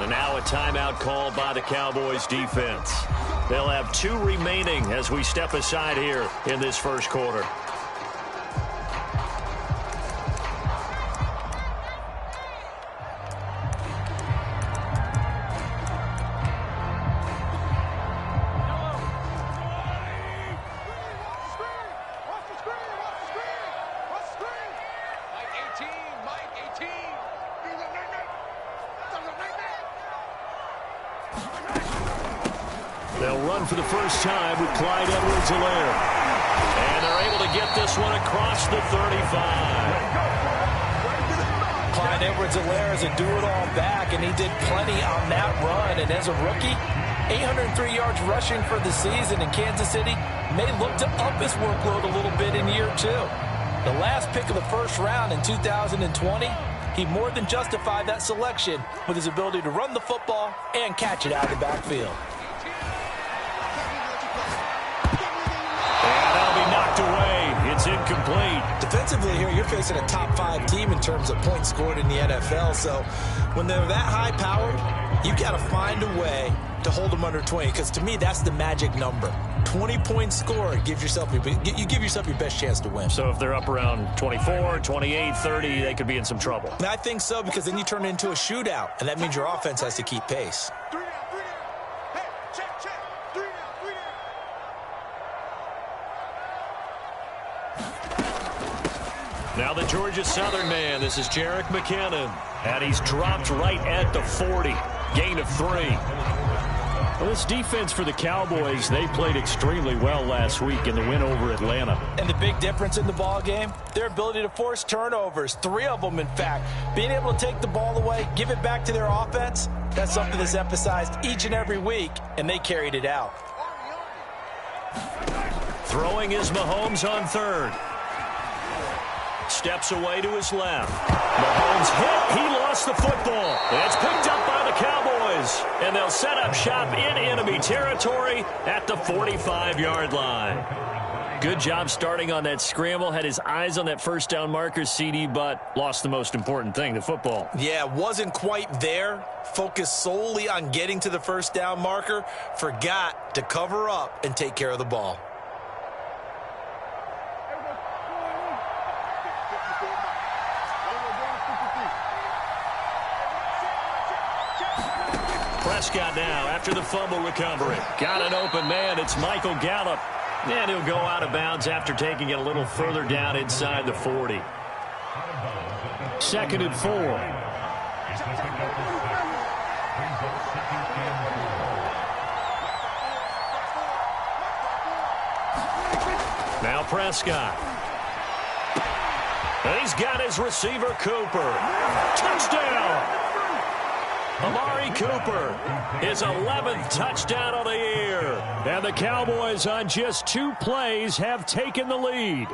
And now a timeout called by the Cowboys defense. They'll have 2 remaining as we step aside here in this first quarter. They'll run for the first time with Clyde Edwards-Helaire. And they're able to get this one across the 35. Clyde Edwards-Helaire is a do-it-all back, and he did plenty on that run. And as a rookie, 803 yards rushing for the season in Kansas City may look to up his workload a little bit in year 2. The last pick of the first round in 2020, he more than justified that selection with his ability to run the football and catch it out of the backfield. Knocked away. It's incomplete. Defensively here, you're facing a top 5 team in terms of points scored in the NFL. So when they're that high-powered, you got to find a way to hold them under 20. Because to me, that's the magic number. 20 points scored gives yourself you give yourself your best chance to win. So if they're up around 24, 28, 30, they could be in some trouble. And I think so, because then you turn it into a shootout, and that means your offense has to keep pace. Now the Georgia Southern man, this is Jerick McKinnon. And he's dropped right at the 40. Gain of 3. Well, this defense for the Cowboys, they played extremely well last week in the win over Atlanta. And the big difference in the ball game, their ability to force turnovers, 3 of them, in fact. Being able to take the ball away, give it back to their offense, that's something that's emphasized each and every week, and they carried it out. Throwing is Mahomes on 3rd. Steps away to his left. Mahomes hit. He lost the football. It's picked up by the Cowboys. And they'll set up shop in enemy territory at the 45-yard line. Good job starting on that scramble. Had his eyes on that first down marker, CD, but lost the most important thing, the football. Yeah, wasn't quite there. Focused solely on getting to the first down marker. Forgot to cover up and take care of the ball. Prescott now after the fumble recovery. Got an open man. It's Michael Gallup. And he'll go out of bounds after taking it a little further down inside the 40. 2nd and 4. Now Prescott. And he's got his receiver, Cooper. Touchdown! Amari Cooper, his 11th touchdown of the year. And the Cowboys on just 2 plays have taken the lead.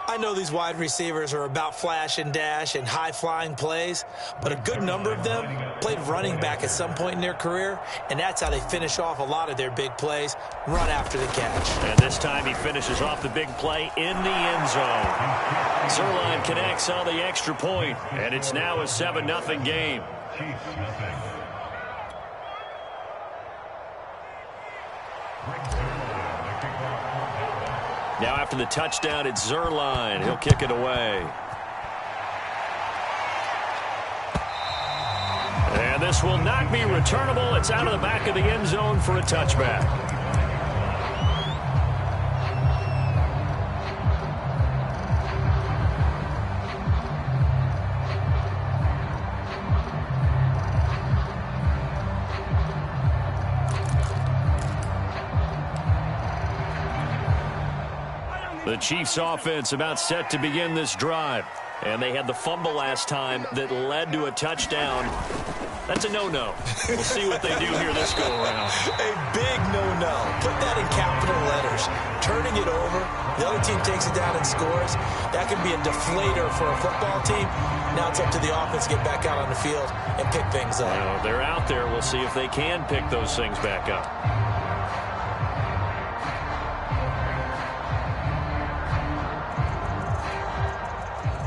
I know these wide receivers are about flash and dash and high-flying plays, but a good number of them played running back at some point in their career, and that's how they finish off a lot of their big plays, run after the catch. And this time he finishes off the big play in the end zone. Zerline connects on the extra point, and it's now a 7-0 game. Now after the touchdown, it's Zerline. He'll kick it away. And this will not be returnable. It's out of the back of the end zone for a touchback. The Chiefs offense about set to begin this drive. And they had the fumble last time that led to a touchdown. That's a no-no. We'll see what they do here this go-around. A big no-no. Put that in capital letters. Turning it over, the other team takes it down and scores. That can be a deflator for a football team. Now it's up to the offense to get back out on the field and pick things up. Well, they're out there. We'll see if they can pick those things back up.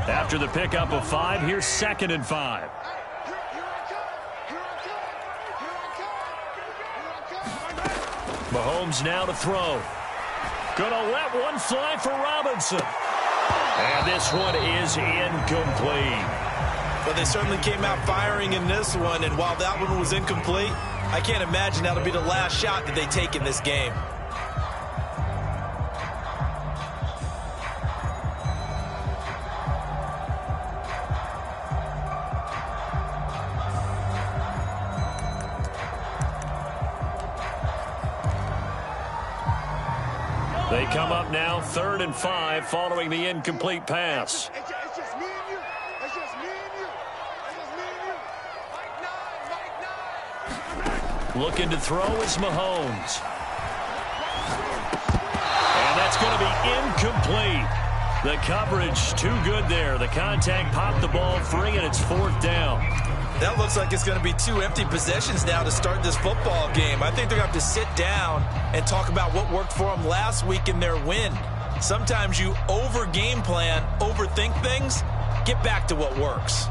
After the pickup of 5, here's 2nd and 5. Mahomes now to throw. Gonna let one fly for Robinson. And this one is incomplete. Well, they certainly came out firing in this one, and while that one was incomplete, I can't imagine that'll be the last shot that they take in this game. They come up now 3rd and 5 following the incomplete pass. It's just me and you. It's just me and you. It's just me and you. Mike 9. Looking to throw is Mahomes. And that's going to be incomplete. The coverage too good there. The contact popped the ball free, and it's 4th down. That looks like it's going to be 2 empty possessions now to start this football game. I think they're going to have to sit down and talk about what worked for them last week in their win. Sometimes you over-game plan, overthink things. Get back to what works.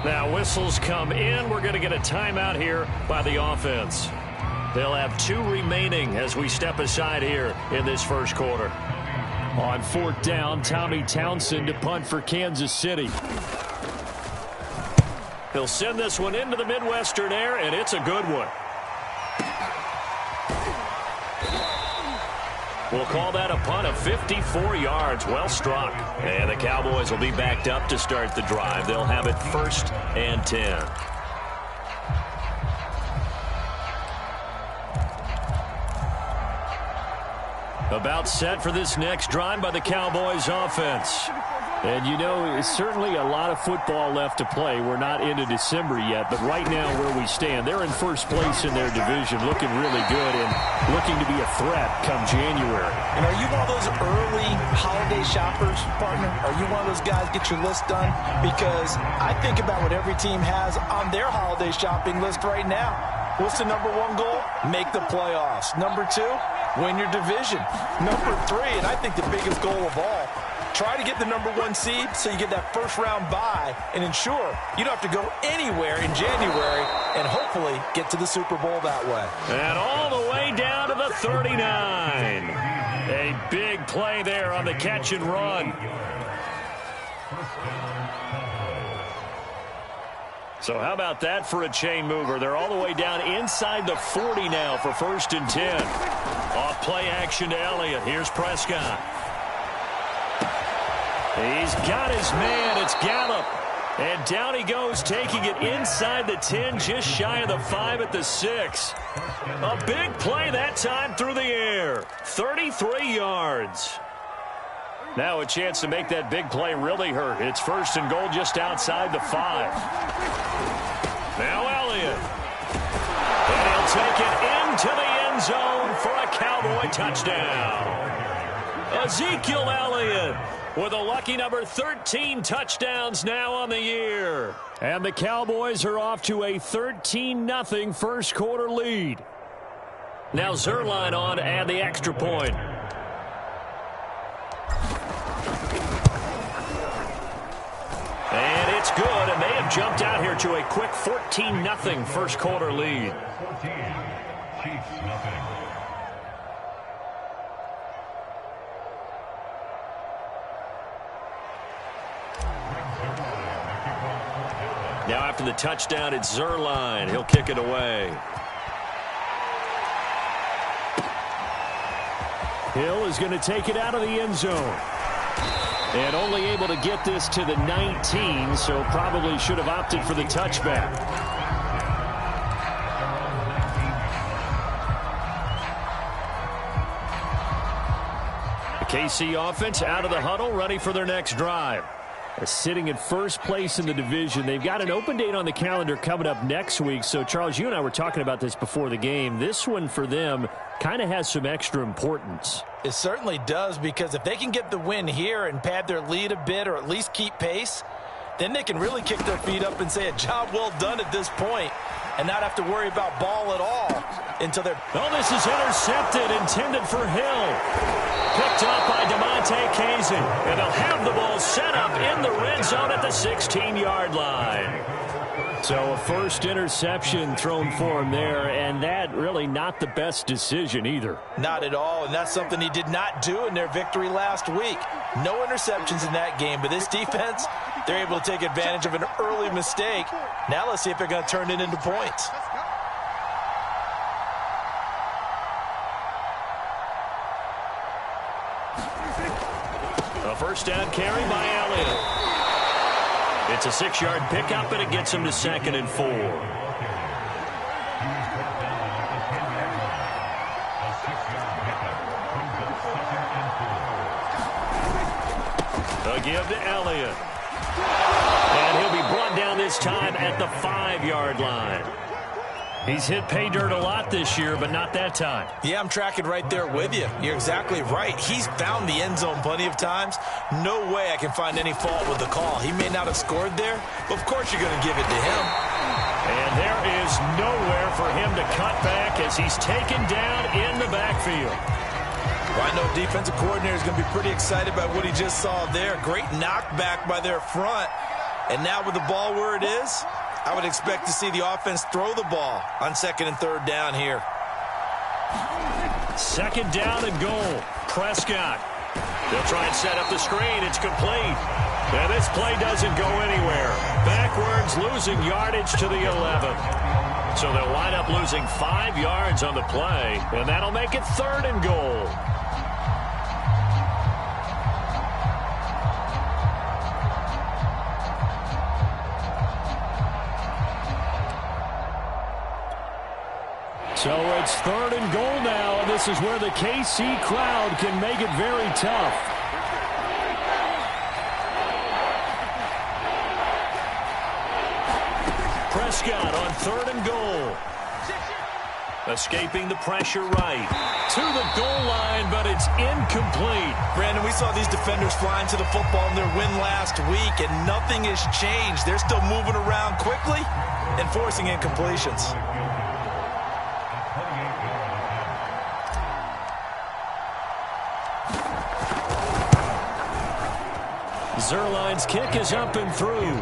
Now whistles come in. We're going to get a timeout here by the offense. They'll have 2 remaining as we step aside here in this first quarter. On 4th down, Tommy Townsend to punt for Kansas City. He'll send this one into the Midwestern air, and it's a good one. We'll call that a punt of 54 yards. Well struck. And the Cowboys will be backed up to start the drive. They'll have it 1st and 10. About set for this next drive by the Cowboys offense. And, you know, it's certainly a lot of football left to play. We're not into December yet, but right now where we stand, they're in first place in their division, looking really good and looking to be a threat come January. And are you one of those early holiday shoppers, partner? Are you one of those guys get your list done? Because I think about what every team has on their holiday shopping list right now. What's the number 1 goal? Make the playoffs. Number 2, win your division. Number 3, and I think the biggest goal of all, try to get the number 1 seed so you get that first-round bye and ensure you don't have to go anywhere in January and hopefully get to the Super Bowl that way. And all the way down to the 39. A big play there on the catch and run. So how about that for a chain mover? They're all the way down inside the 40 now for 1st and 10. Off play action to Elliott. Here's Prescott. He's got his man. It's Gallup. And down he goes, taking it inside the 10, just shy of the 5 at the 6. A big play that time through the air. 33 yards. Now a chance to make that big play really hurt. It's 1st and goal just outside the 5. Now Elliott. And he'll take it into the end zone for a Cowboy touchdown. Ezekiel Elliott with a lucky number 13 touchdowns now on the year. And the Cowboys are off to a 13-0 first quarter lead. Now Zerline on to add the extra point. And it's good, and they have jumped out here to a quick 14-0 first quarter lead. 14, Chiefs nothing. Now after the touchdown, it's Zerline. He'll kick it away. Hill is going to take it out of the end zone. And only able to get this to the 19, so probably should have opted for the touchback. The KC offense out of the huddle, ready for their next drive. Sitting in first place in the division. They've got an open date on the calendar coming up next week. So, Charles, you and I were talking about this before the game. This one for them kind of has some extra importance. It certainly does, because if they can get the win here and pad their lead a bit or at least keep pace, then they can really kick their feet up and say a job well done at this point and not have to worry about ball at all until they're... Oh, this is intercepted, intended for Hill. Picked up by DeMonte Casey. And they'll have the ball set up in the red zone at the 16-yard line. So a first interception thrown for him there, and that really not the best decision either. Not at all, and that's something he did not do in their victory last week. No interceptions in that game, but this defense, they're able to take advantage of an early mistake. Now let's see if they're going to turn it into points. A first down carry by Elliott. It's a 6-yard pickup, and it gets him to 2nd and 4. A give to Elliott. And he'll be brought down this time at the 5-yard line. He's hit pay dirt a lot this year, but not that time. Yeah, I'm tracking right there with you. You're exactly right. He's found the end zone plenty of times. No way I can find any fault with the call. He may not have scored there, but of course you're going to give it to him. And there is nowhere for him to cut back as he's taken down in the backfield. Well, I know defensive coordinator is going to be pretty excited by what he just saw there. Great knockback by their front. And now with the ball where it is, I would expect to see the offense throw the ball on 2nd and 3rd down here. 2nd down and goal. Prescott. They'll try and set up the screen. It's complete. And this play doesn't go anywhere. Backwards, losing yardage to the 11. So they'll wind up losing 5 yards on the play, and that'll make it 3rd and goal. So it's 3rd and goal now, and this is where the KC crowd can make it very tough. Prescott on 3rd and goal. Escaping the pressure right. To the goal line, but it's incomplete. Brandon, we saw these defenders flying to the football in their win last week, and nothing has changed. They're still moving around quickly and forcing incompletions. Zerline's kick is up and through.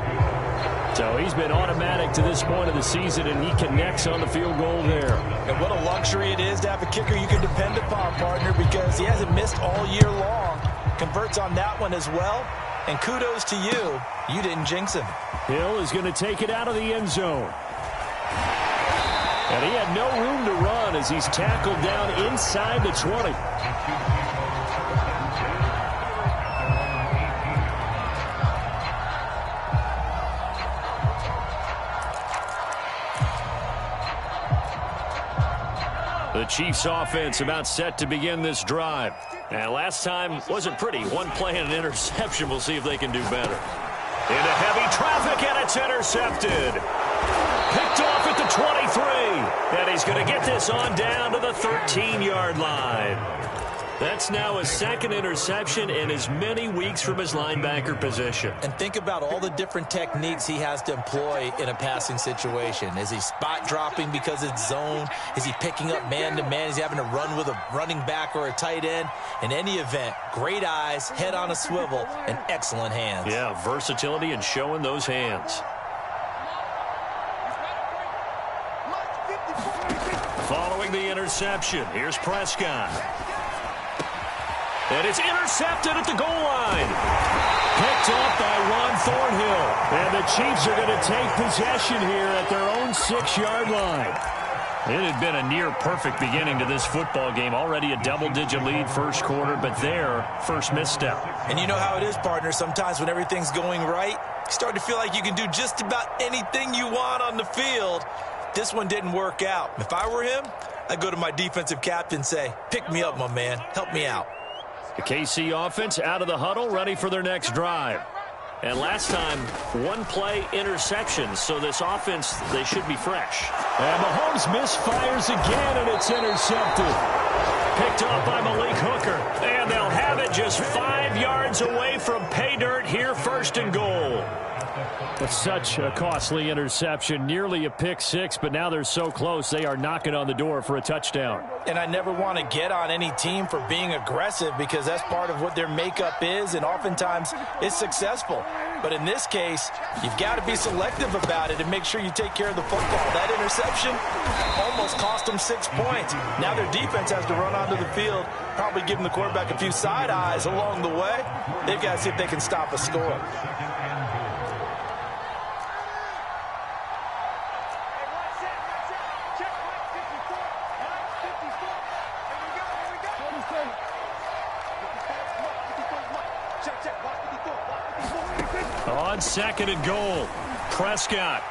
So he's been automatic to this point of the season, and he connects on the field goal there. And what a luxury it is to have a kicker you can depend upon, partner, because he hasn't missed all year long. Converts on that one as well. And kudos to you. You didn't jinx him. Hill is going to take it out of the end zone. And he had no room to run as he's tackled down inside the 20. The Chiefs offense about set to begin this drive. And last time wasn't pretty. One play and an interception. We'll see if they can do better. Into heavy traffic, and it's intercepted. Picked off at the 23. And he's going to get this on down to the 13-yard line. That's now his 2nd interception in as many weeks from his linebacker position. And think about all the different techniques he has to employ in a passing situation. Is he spot dropping because it's zone? Is he picking up man-to-man? Is he having to run with a running back or a tight end? In any event, great eyes, head on a swivel, and excellent hands. Yeah, versatility and showing those hands. Following the interception, here's Prescott. And it's intercepted at the goal line. Picked off by Ron Thornhill. And the Chiefs are going to take possession here at their own 6-yard line. It had been a near-perfect beginning to this football game. Already a double-digit lead first quarter, but their first misstep. And you know how it is, partner. Sometimes when everything's going right, you start to feel like you can do just about anything you want on the field. This one didn't work out. If I were him, I'd go to my defensive captain and say, pick me up, my man. Help me out. The KC offense out of the huddle, ready for their next drive. And last time, one play interception. So this offense, they should be fresh. And Mahomes misfires again, and it's intercepted. Picked off by Malik Hooker. And they'll have it just 5 yards away from pay dirt here, 1st and goal. It's such a costly interception, nearly a pick six, but now they're so close they are knocking on the door for a touchdown. And I never want to get on any team for being aggressive because that's part of what their makeup is, and oftentimes it's successful. But in this case, you've got to be selective about it and make sure you take care of the football. That interception almost cost them 6 points. Now their defense has to run onto the field, probably giving the quarterback a few side eyes along the way. They've got to see if they can stop a score. On 2nd and goal, Prescott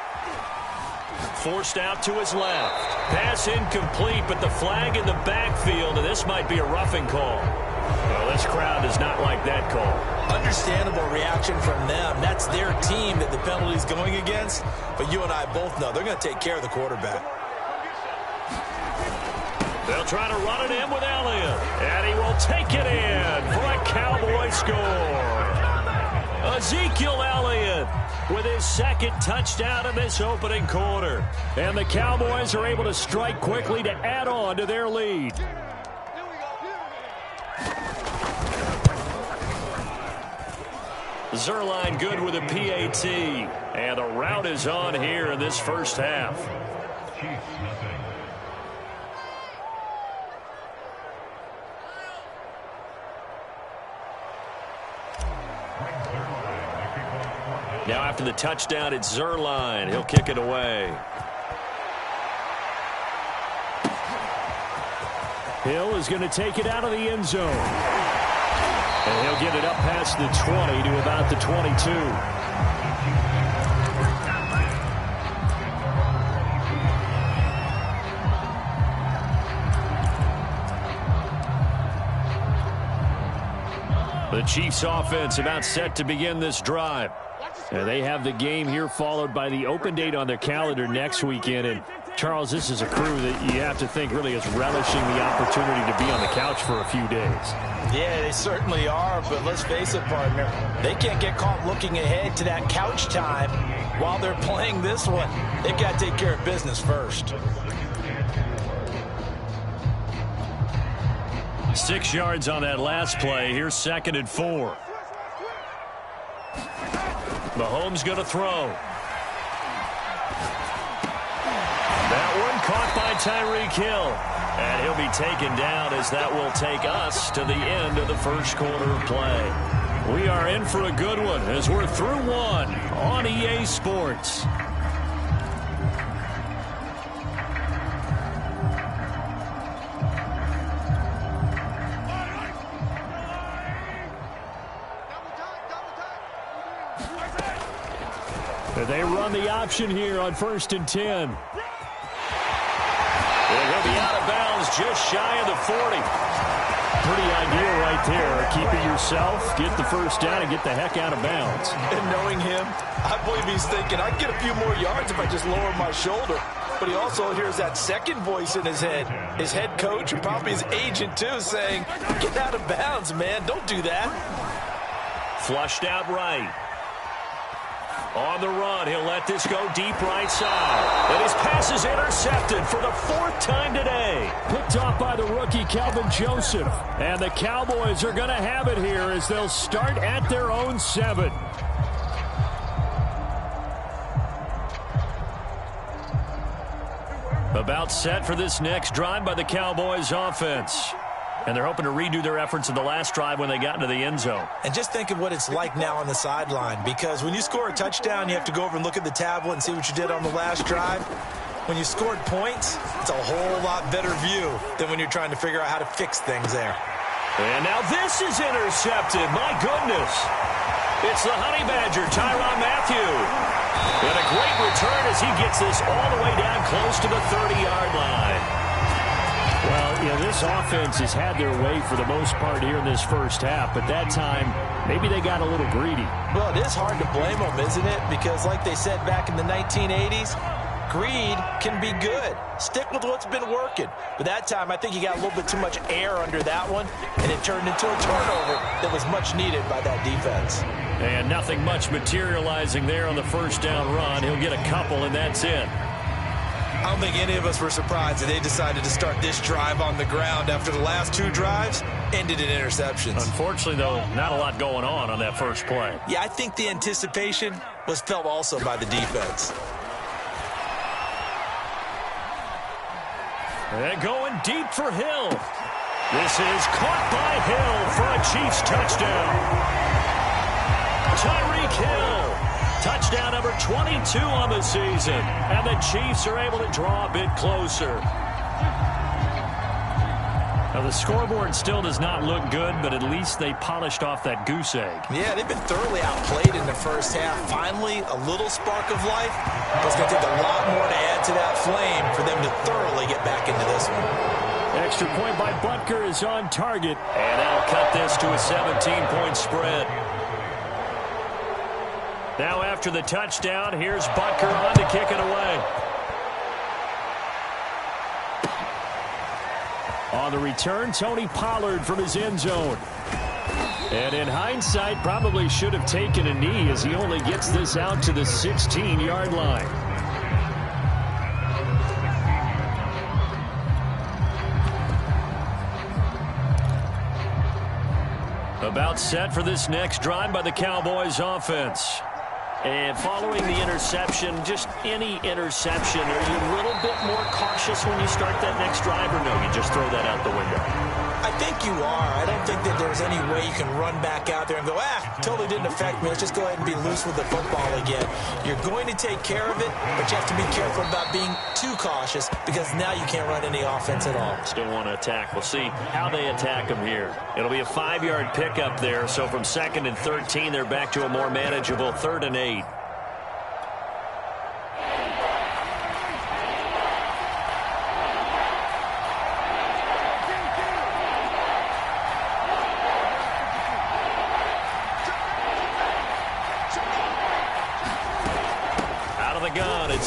forced out to his left. Pass incomplete, but the flag in the backfield, and this might be a roughing call. Well, this crowd does not like that call. Understandable reaction from them. That's their team that the penalty's going against. But you and I both know they're going to take care of the quarterback. They'll try to run it in with Elliott, and he will take it in for a Cowboy score. Ezekiel Elliott with his 2nd touchdown in this opening quarter. And the Cowboys are able to strike quickly to add on to their lead. Zerline good with a PAT. And the rout is on here in this first half. Chiefs nothing. Now after the touchdown, it's Zerline. He'll kick it away. Hill is going to take it out of the end zone. And he'll get it up past the 20 to about the 22. The Chiefs offense about set to begin this drive. And they have the game here followed by the open date on their calendar next weekend. And Charles, this is a crew that you have to think really is relishing the opportunity to be on the couch for a few days. Yeah, they certainly are, but let's face it, partner. They can't get caught looking ahead to that couch time while they're playing this one. They've got to take care of business first. 6 yards on that last play. Here's 2nd and 4. Mahomes going to throw. That one caught by Tyreek Hill. And he'll be taken down as that will take us to the end of the first quarter of play. We are in for a good one as we're through one on EA Sports. They run the option here on 1st and 10. He'll be out of bounds just shy of the 40. Pretty ideal right there. Keep it yourself, get the first down, and get the heck out of bounds. And knowing him, I believe he's thinking, I can get a few more yards if I just lower my shoulder. But he also hears that second voice in his head. His head coach and probably his agent, too, saying, get out of bounds, man. Don't do that. Flushed out right. On the run, he'll let this go deep right side. And his pass is intercepted for the 4th time today. Picked off by the rookie, Calvin Joseph. And the Cowboys are going to have it here as they'll start at their own 7. About set for this next drive by the Cowboys offense. And they're hoping to redo their efforts in the last drive when they got into the end zone. And just think of what it's like now on the sideline, because when you score a touchdown, you have to go over and look at the tablet and see what you did on the last drive. When you scored points, it's a whole lot better view than when you're trying to figure out how to fix things there. And now this is intercepted. My goodness. It's the Honey Badger, Tyrann Mathieu. And a great return as he gets this all the way down close to the 30-yard line. Well, You know, this offense has had their way for the most part here in this first half, but that time, maybe they got a little greedy. Well, it is hard to blame them, isn't it? Because like they said back in the 1980s, greed can be good. Stick with what's been working. But that time, I think you got a little bit too much air under that one, and it turned into a turnover that was much needed by that defense. And nothing much materializing there on the first down run. He'll get a couple, and that's it. I don't think any of us were surprised that they decided to start this drive on the ground after the last two drives ended in interceptions. Unfortunately, though, not a lot going on that first play. Yeah, I think the anticipation was felt also by the defense. And going deep for Hill. This is caught by Hill for a Chiefs touchdown. Tyreek Hill. Touchdown number 22 on the season. And the Chiefs are able to draw a bit closer. Now, the scoreboard still does not look good, but at least they polished off that goose egg. Yeah, they've been thoroughly outplayed in the first half. Finally, a little spark of life. But it's going to take a lot more to add to that flame for them to thoroughly get back into this one. Extra point by Butker is on target. And that'll cut this to a 17-point spread. Now after the touchdown, here's Butker on to kick it away. On the return, Tony Pollard from his end zone. And in hindsight, probably should have taken a knee as he only gets this out to the 16-yard line. About set for this next drive by the Cowboys offense. And following the interception, just any interception, are you a little bit more cautious when you start that next drive, or no, you just throw that out the window? I think you are. I don't think that there's any way you can run back out there and go, totally didn't affect me. Let's just go ahead and be loose with the football again. You're going to take care of it, but you have to be careful about being too cautious because now you can't run any offense at all. Still want to attack. We'll see how they attack them here. It'll be a 5-yard pickup there, so from 2nd and 13, they're back to a more manageable 3rd and 8.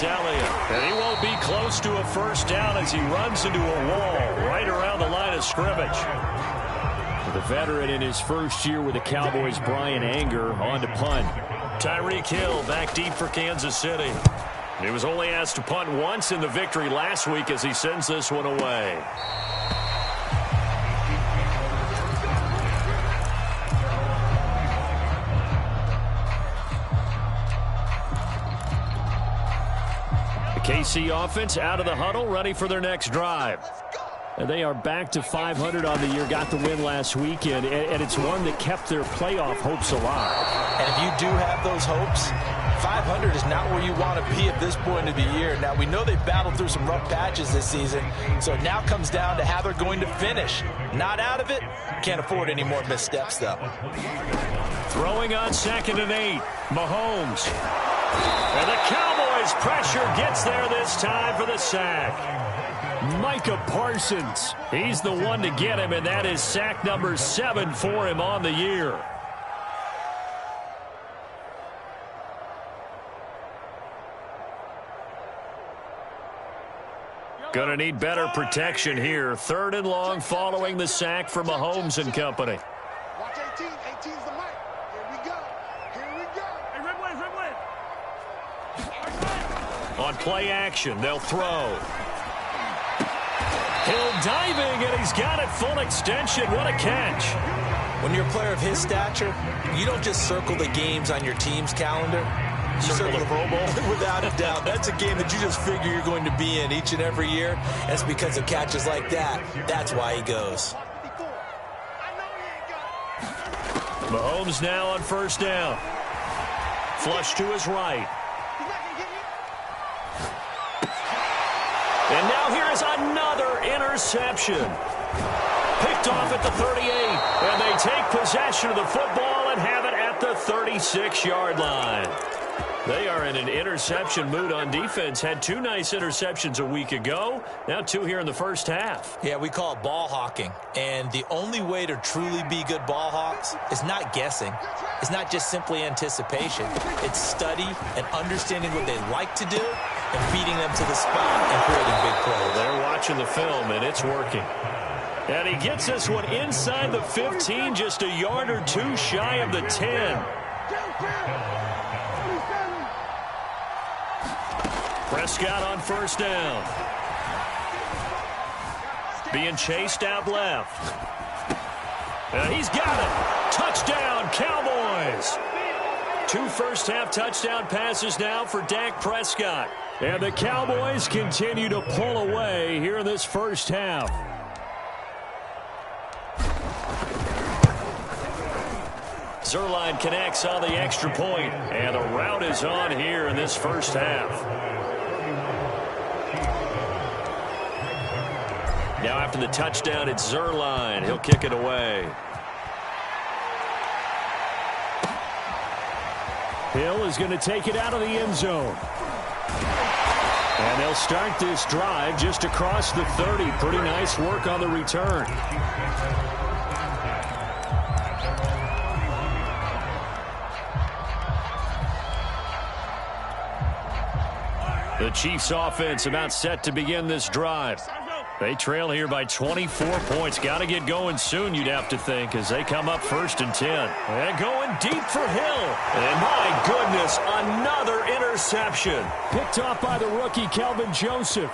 Elliott. And he won't be close to a first down as he runs into a wall right around the line of scrimmage. The veteran in his first year with the Cowboys, Brian Anger, on to punt. Tyreek Hill back deep for Kansas City. He was only asked to punt once in the victory last week as he sends this one away. KC offense out of the huddle, ready for their next drive. And they are back to 500 on the year, got the win last weekend, and it's one that kept their playoff hopes alive. And if you do have those hopes, 500 is not where you want to be at this point of the year. Now, we know they've battled through some rough patches this season, so it now comes down to how they're going to finish. Not out of it, can't afford any more missteps, though. Throwing on 2nd and 8, Mahomes. And the Cowboys pressure gets there this time for the sack. Micah Parsons, he's the one to get him, and that is sack number 7 for him on the year. Gonna need better protection here. 3rd and long following the sack from Mahomes and company. Watch 18. 18's the mic. Here we go. Here we go. Hey, Red Wave, Red Wave. On play action, they'll throw. Hill diving, and he's got it full extension. What a catch. When you're a player of his stature, you don't just circle the games on your team's calendar. You Circle the Pro Bowl? Without a doubt. That's a game that you just figure you're going to be in each and every year. That's because of catches like that. That's why he goes. Mahomes now on 1st down. Flush to his right. And now here is another interception. Picked off at the 38. And they take possession of the football and have it at the 36-yard line. They are in an interception mood on defense. Had 2 nice interceptions a week ago. Now 2 here in the first half. Yeah, we call it ball hawking. And the only way to truly be good ball hawks is not guessing. It's not just simply anticipation. It's study and understanding what they like to do and beating them to the spot and creating big plays. They're watching the film, and it's working. And he gets this one inside the 15, just a yard or 2 shy of the 10. Prescott on first down. Being chased out left. He's got it. Touchdown, Cowboys. 2 first-half touchdown passes now for Dak Prescott. And the Cowboys continue to pull away here in this first half. Zerline connects on the extra point, and the route is on here in this first half. Now after the touchdown, it's Zerline. He'll kick it away. Hill is going to take it out of the end zone. And they'll start this drive just across the 30. Pretty nice work on the return. The Chiefs offense about set to begin this drive. They trail here by 24 points. Got to get going soon, you'd have to think, as they come up 1st and 10. And going deep for Hill. And my goodness, another interception. Picked off by the rookie, Kelvin Joseph.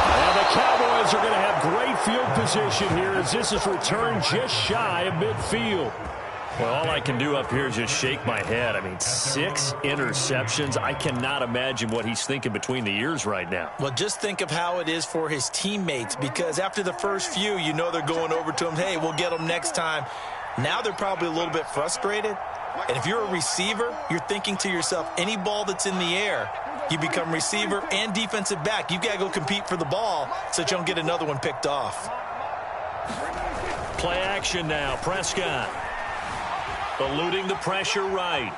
And the Cowboys are going to have great field position here as this is returned just shy of midfield. Well, all I can do up here is just shake my head. I mean, 6 interceptions. I cannot imagine what he's thinking between the ears right now. Well, just think of how it is for his teammates, because after the first few, you know they're going over to him, hey, we'll get them next time. Now they're probably a little bit frustrated. And if you're a receiver, you're thinking to yourself, any ball that's in the air, you become receiver and defensive back. You've got to go compete for the ball so that you don't get another one picked off. Play action now. Prescott. Eluding the pressure right.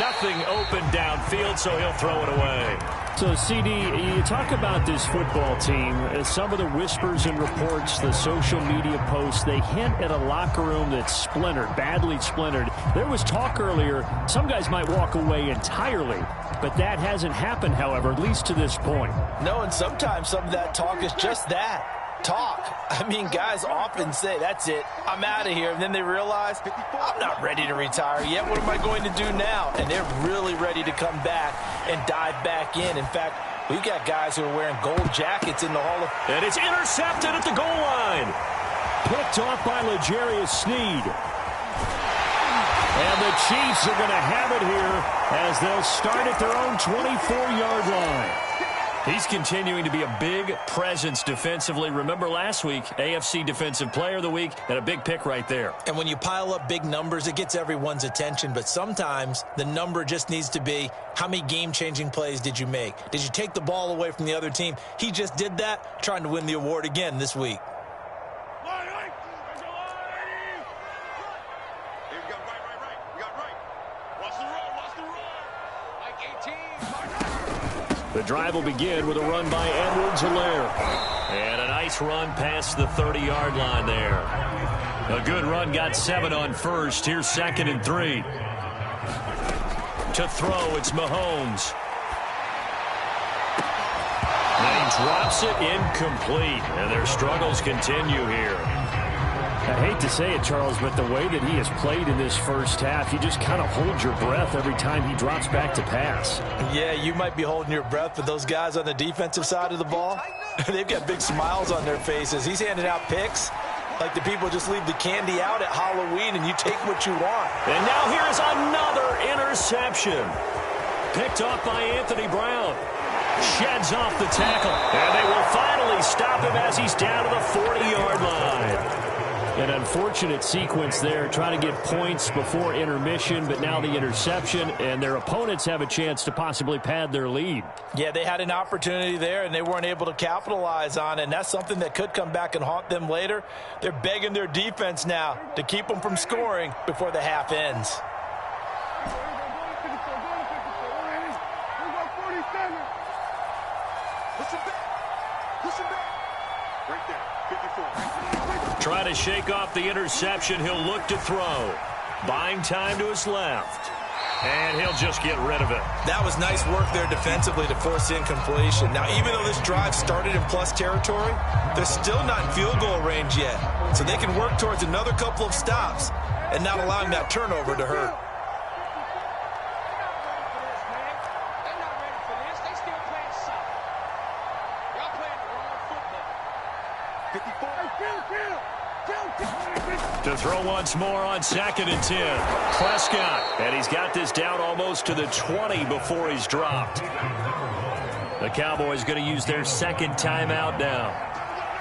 Nothing open downfield, so he'll throw it away. So, CD, you talk about this football team. Some of the whispers and reports, the social media posts, they hint at a locker room that's splintered, badly splintered. There was talk earlier, some guys might walk away entirely, but that hasn't happened, however, at least to this point. No, and sometimes some of that talk is just that. Talk. I mean, guys often say, that's it, I'm out of here. And then they realize, I'm not ready to retire yet. What am I going to do now? And they're really ready to come back and dive back in. In fact, we've got guys who are wearing gold jackets in the Hall of Fame. And it's intercepted at the goal line. Picked off by L'Jarius Sneed. And the Chiefs are going to have it here as they'll start at their own 24-yard line. He's continuing to be a big presence defensively. Remember last week, AFC Defensive Player of the Week, and a big pick right there. And when you pile up big numbers, it gets everyone's attention. But sometimes the number just needs to be, how many game-changing plays did you make? Did you take the ball away from the other team? He just did that, trying to win the award again this week. The drive will begin with a run by Edwards-Helaire. And a nice run past the 30-yard line there. A good run, got 7 on first. Here's 2nd and 3. To throw, it's Mahomes. And he drops it incomplete. And their struggles continue here. I hate to say it, Charles, but the way that he has played in this first half, you just kind of hold your breath every time he drops back to pass. Yeah, you might be holding your breath, but those guys on the defensive side of the ball, they've got big smiles on their faces. He's handing out picks like the people just leave the candy out at Halloween and you take what you want. And now here's another interception. Picked off by Anthony Brown. Sheds off the tackle. And they will finally stop him as he's down to the 40-yard line. And unfortunate sequence there, trying to get points before intermission, but now the interception, and their opponents have a chance to possibly pad their lead. Yeah, they had an opportunity there, and they weren't able to capitalize on it, and that's something that could come back and haunt them later. They're begging their defense now to keep them from scoring before the half ends. Trying to shake off the interception. He'll look to throw. Buying time to his left. And he'll just get rid of it. That was nice work there defensively to force incompletion. Now, even though this drive started in plus territory, they're still not in field goal range yet. So they can work towards another couple of stops and not allowing that turnover to hurt. To throw once more on 2nd and 10. Prescott. And he's got this down almost to the 20 before he's dropped. The Cowboys going to use their second timeout now,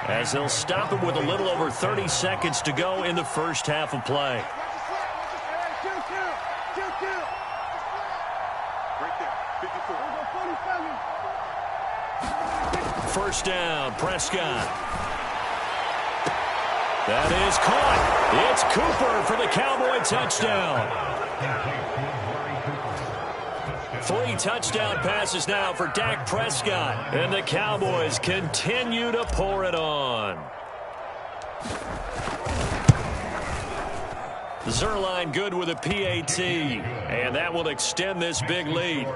as they'll stop him with a little over 30 seconds to go in the first half of play. First down, Prescott. That is caught. It's Cooper for the Cowboy touchdown. 3 touchdown passes now for Dak Prescott. And the Cowboys continue to pour it on. Zerline good with a PAT. And that will extend this big lead.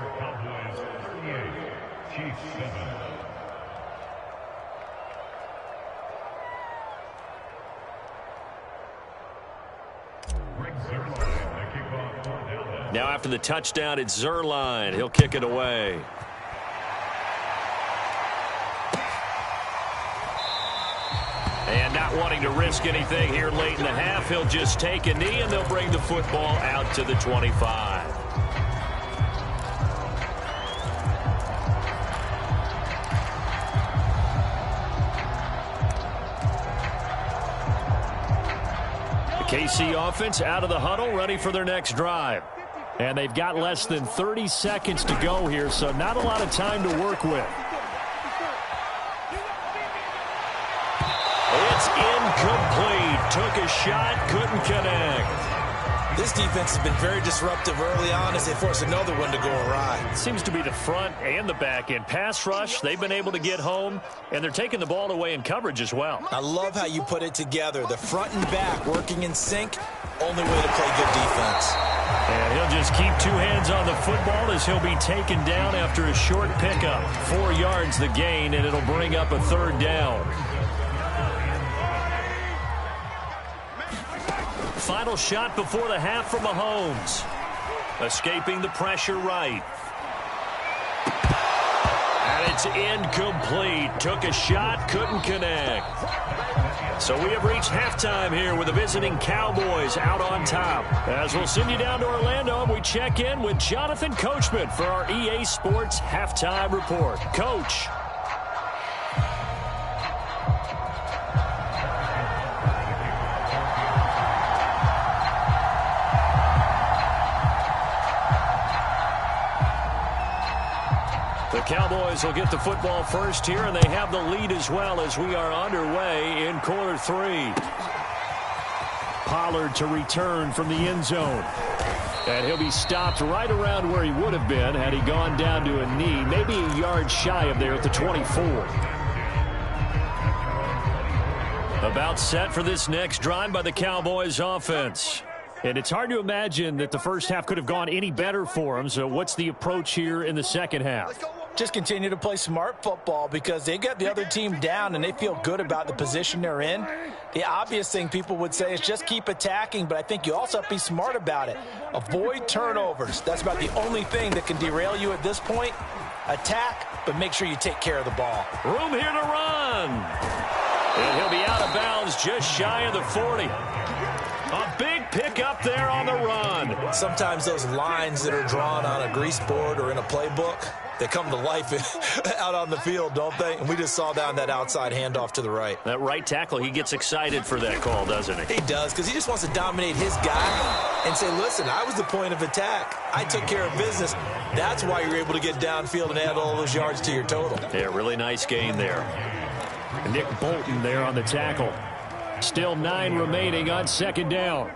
Now after the touchdown, it's Zerline. He'll kick it away. And not wanting to risk anything here late in the half, he'll just take a knee, and they'll bring the football out to the 25. KC offense out of the huddle, ready for their next drive. And they've got less than 30 seconds to go here, so not a lot of time to work with. It's incomplete. Took a shot, couldn't connect. This defense has been very disruptive early on as they force another one to go awry. Seems to be the front and the back end. Pass rush, they've been able to get home, and they're taking the ball away in coverage as well. I love how you put it together. The front and back working in sync, only way to play good defense. And he'll just keep 2 hands on the football as he'll be taken down after a short pickup. 4 yards the gain, and it'll bring up a 3rd down. Final shot before the half from Mahomes. Escaping the pressure right. And it's incomplete. Took a shot, couldn't connect. So we have reached halftime here with the visiting Cowboys out on top. As we'll send you down to Orlando, we check in with Jonathan Coachman for our EA Sports Halftime Report. Coach. The Cowboys will get the football first here, and they have the lead as well as we are underway in quarter 3. Pollard to return from the end zone. And he'll be stopped right around where he would have been had he gone down to a knee, maybe a yard shy of there at the 24. About set for this next drive by the Cowboys offense. And it's hard to imagine that the first half could have gone any better for them. So what's the approach here in the second half? Just continue to play smart football because they got the other team down and they feel good about the position they're in. The obvious thing people would say is just keep attacking, but I think you also have to be smart about it. Avoid turnovers. That's about the only thing that can derail you at this point. Attack, but make sure you take care of the ball. Room here to run. And he'll be out of bounds just shy of the 40. A big pick up there on the run. Sometimes those lines that are drawn on a grease board or in a playbook, they come to life out on the field, don't they? And we just saw down that outside handoff to the right. That right tackle, he gets excited for that call, doesn't he? He does, because he just wants to dominate his guy and say, listen, I was the point of attack. I took care of business. That's why you're able to get downfield and add all those yards to your total. Yeah, really nice gain there. Nick Bolton there on the tackle. Still 9 remaining on second down.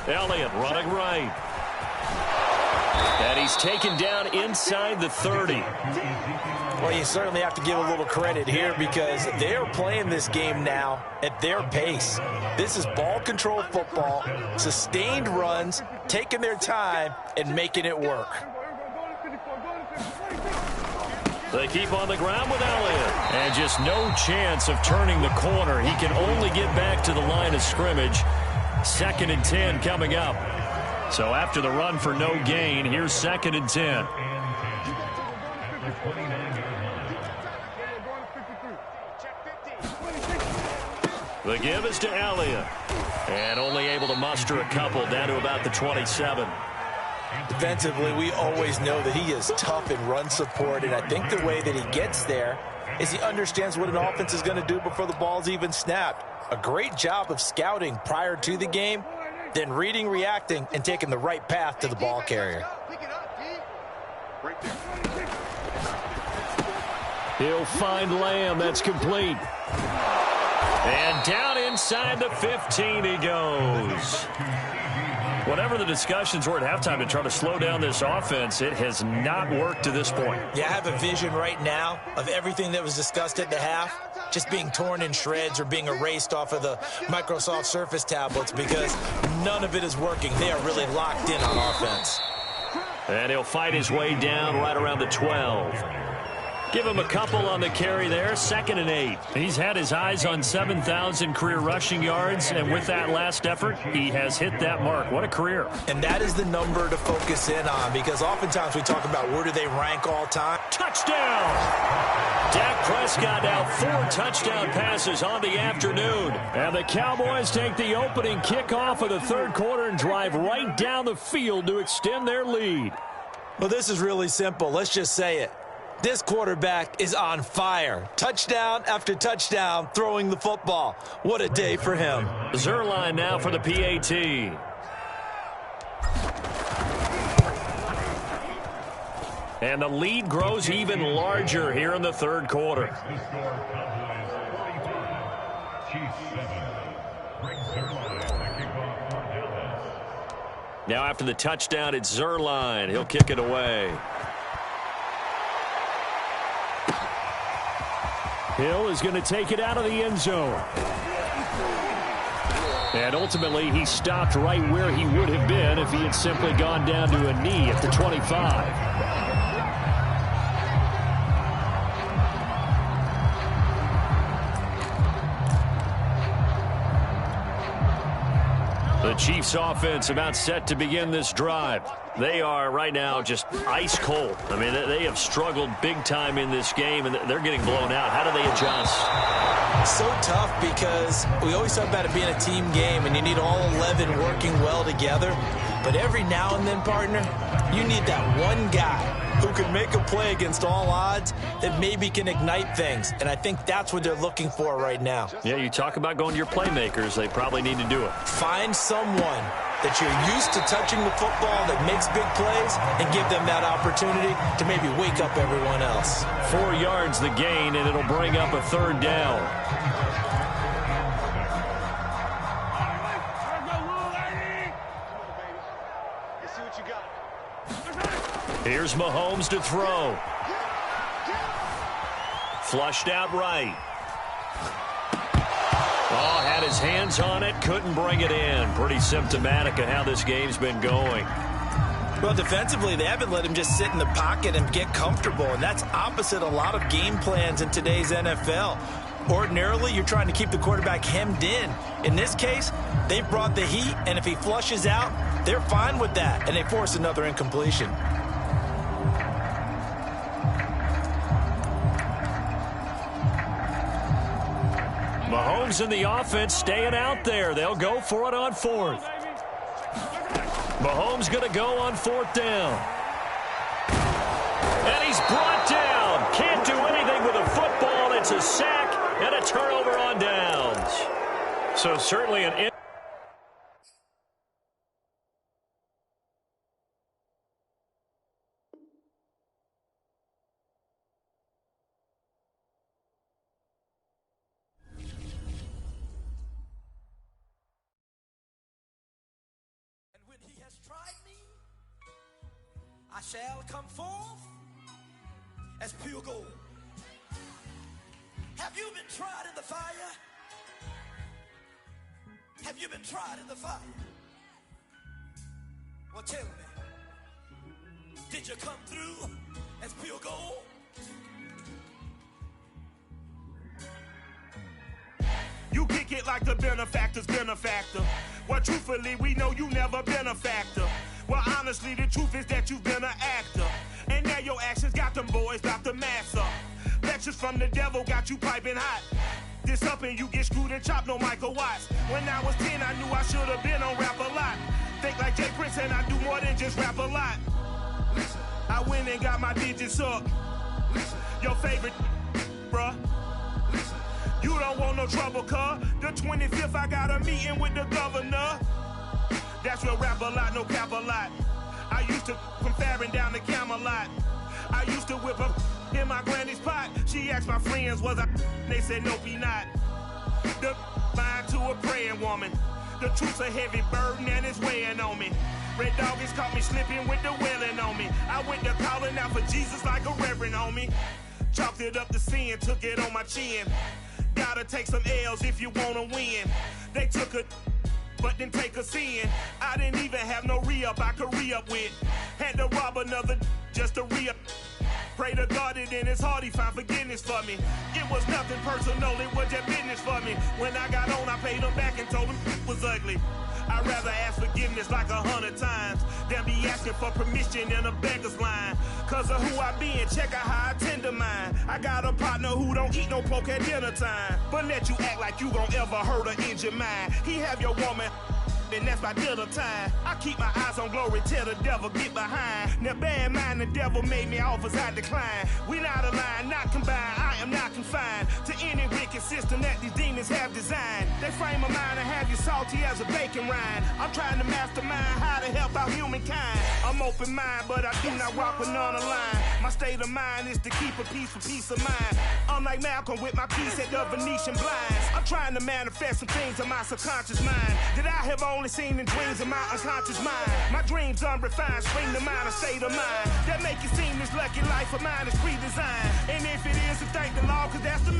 Elliott running right. And he's taken down inside the 30. Well, you certainly have to give a little credit here because they're playing this game now at their pace. This is ball control football, sustained runs, taking their time, and making it work. They keep on the ground with Elliott. And just no chance of turning the corner. He can only get back to the line of scrimmage. 2nd and 10 coming up. So after the run for no gain, here's 2nd and 10. The give is to Elliott. And only able to muster a couple down to about the 27. Defensively, we always know that he is tough in run support, and I think the way that he gets there is he understands what an offense is going to do before the ball's even snapped. A great job of scouting prior to the game, then reading, reacting, and taking the right path to the ball carrier. He'll find Lamb. That's complete. And down inside the 15 he goes. Whatever the discussions were at halftime to try to slow down this offense, it has not worked to this point. Yeah, I have a vision right now of everything that was discussed at the half just being torn in shreds or being erased off of the Microsoft Surface tablets because none of it is working. They are really locked in on offense. And he'll fight his way down right around the 12. Give him a couple on the carry there. 2nd and 8. He's had his eyes on 7,000 career rushing yards, and with that last effort, he has hit that mark. What a career. And that is the number to focus in on because oftentimes we talk about where do they rank all time. Touchdown! Dak Prescott now 4 touchdown passes on the afternoon. And the Cowboys take the opening kickoff of the 3rd quarter and drive right down the field to extend their lead. Well, this is really simple. Let's just say it. This quarterback is on fire. Touchdown after touchdown throwing the football. What a day for him. Zerline now for the PAT. And the lead grows even larger here in the 3rd quarter. Now after the touchdown, it's Zerline. He'll kick it away. Hill is going to take it out of the end zone. And ultimately, he stopped right where he would have been if he had simply gone down to a knee at the 25. The Chiefs offense about set to begin this drive. They are right now just ice cold. I mean, they have struggled big time in this game, and they're getting blown out. How do they adjust? So tough because we always talk about it being a team game, and you need all 11 working well together. But every now and then, partner, you need that one guy who can make a play against all odds that maybe can ignite things. And I think that's what they're looking for right now. Yeah, you talk about going to your playmakers. They probably need to do it. Find someone that you're used to touching the football that makes big plays and give them that opportunity to maybe wake up everyone else. 4 yards the gain, and it'll bring up a 3rd down. Here's Mahomes to throw. Flushed out right. Oh, had his hands on it, couldn't bring it in. Pretty symptomatic of how this game's been going. Well, defensively, they haven't let him just sit in the pocket and get comfortable, and that's opposite a lot of game plans in today's NFL. Ordinarily, you're trying to keep the quarterback hemmed in. In this case, they brought the heat, and if he flushes out, they're fine with that, and they force another incompletion. Mahomes and the offense staying out there. They'll go for it on fourth. Mahomes going to go on fourth down. And he's brought down. Can't do anything with a football. It's a sack and a turnover on downs. So certainly an... I shall come forth as pure gold. Have you been tried in the fire? Have you been tried in the fire? Well, tell me, did you come through as pure gold? You kick it like the benefactor's benefactor. Well, truthfully, we know you never been a factor. Well, honestly, the truth is that you've been an actor. And now your actions got them boys about to mass up. Lectures from the devil got you piping hot. This up and you get screwed and chopped, no Michael Watts. When I was 10, I knew I should have been on rap a lot. Think like Jay Prince and I do more than just rap a lot. Listen, I went and got my digits up. Listen, your favorite, bruh. Listen, you don't want no trouble, cuz. The 25th, I got a meeting with the governor. That's real rap a lot, no cap a lot. I used to from Farron down to Camelot. I used to whip up in my granny's pot. She asked my friends, was I? They said, nope, he not. The line to a praying woman. The truth's a heavy burden and it's weighing on me. Red Doggies caught me slipping with the wailing on me. I went to calling out for Jesus like a reverend on me. Chalked it up to sin, took it on my chin. Gotta take some L's if you wanna win. They took a... but then take us in. I didn't even have no re-up I could re-up with. Had to rob another just to re-up. Pray to God that in his heart he found forgiveness for me. It was nothing personal, it was just business for me. When I got on, I paid him back and told him it was ugly. I'd rather ask forgiveness like 100 times than be asking for permission in a beggar's line. Cause of who I be and check out how I tend to mine. I got a partner who don't eat no pork at dinner time, but let you act like you gon' ever hurt or injure mine. He have your woman, and that's my dinner time. I keep my eyes on glory till the devil get behind. Now bear in mind the devil made me offers I decline. We not aligned, not combined, I am not confined to any wicked system that these demons have designed. They frame a mind and have you salty as a bacon rind. I'm trying to mastermind how to help out humankind. I'm open mind, but I do not walk with none aligned. My state of mind is to keep a peaceful peace of mind. Unlike Malcolm with my piece at the Venetian blinds. I'm trying to manifest some things in my subconscious mind that I have only seen in dreams in my unconscious mind. My dreams unrefined, spring to mind, a state of mind that make it seem this lucky life of mine is pre-designed. And if it is, to thank the Lord, cause that's the